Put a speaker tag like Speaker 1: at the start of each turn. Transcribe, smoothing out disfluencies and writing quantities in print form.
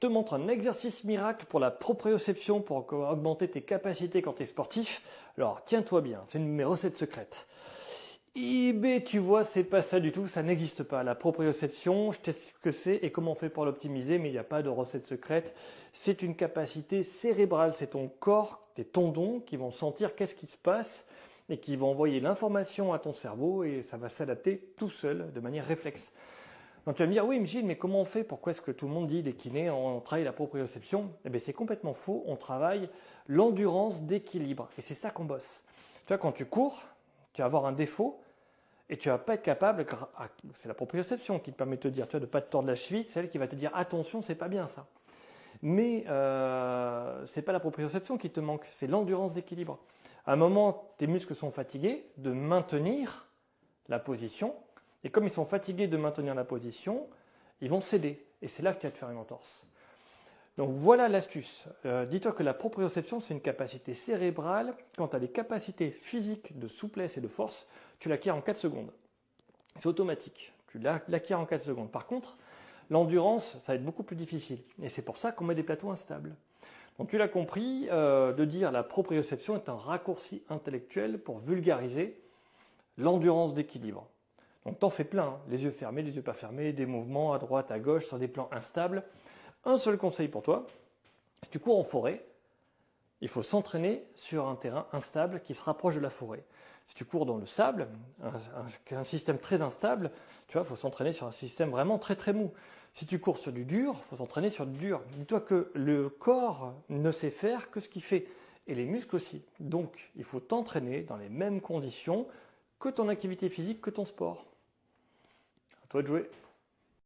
Speaker 1: te montre un exercice miracle pour la proprioception, pour augmenter tes capacités quand tu es sportif. Alors, tiens-toi bien, c'est une de mes recettes secrètes. Mais tu vois, c'est pas ça du tout, ça n'existe pas. La proprioception, je t'explique ce que c'est et comment on fait pour l'optimiser, mais il n'y a pas de recette secrète. C'est une capacité cérébrale, c'est ton corps, tes tendons qui vont sentir qu'est-ce qui se passe et qui vont envoyer l'information à ton cerveau et ça va s'adapter tout seul, de manière réflexe. Donc tu vas me dire, oui, mais Gilles, mais comment on fait? Pourquoi est-ce que tout le monde dit, les kinés, on travaille la proprioception? Eh bien, c'est complètement faux, on travaille l'endurance d'équilibre et c'est ça qu'on bosse. Tu vois, quand tu cours, tu vas avoir un défaut, et tu vas pas être capable, c'est la proprioception qui te permet de te dire, tu vois, de ne pas te tordre la cheville, c'est elle qui va te dire, attention, c'est pas bien ça. Mais c'est pas la proprioception qui te manque, c'est l'endurance d'équilibre. À un moment, tes muscles sont fatigués de maintenir la position, et comme ils sont fatigués de maintenir la position, ils vont céder, et c'est là que tu vas te faire une entorse. Donc voilà l'astuce. Dis-toi que la proprioception, c'est une capacité cérébrale. Quand tu as des capacités physiques de souplesse et de force, tu l'acquiers en 4 secondes. C'est automatique. Tu l'acquiers en 4 secondes. Par contre, l'endurance, ça va être beaucoup plus difficile. Et c'est pour ça qu'on met des plateaux instables. Donc tu l'as compris, de dire la proprioception est un raccourci intellectuel pour vulgariser l'endurance d'équilibre. Donc t'en fais plein, hein. Les yeux fermés, les yeux pas fermés, des mouvements à droite, à gauche, sur des plans instables. Un seul conseil pour toi, si tu cours en forêt, il faut s'entraîner sur un terrain instable qui se rapproche de la forêt. Si tu cours dans le sable, un système très instable, tu vois, il faut s'entraîner sur un système vraiment très très mou. Si tu cours sur du dur, il faut s'entraîner sur du dur. Dis-toi que le corps ne sait faire que ce qu'il fait, et les muscles aussi. Donc, il faut t'entraîner dans les mêmes conditions que ton activité physique, que ton sport. À toi de jouer.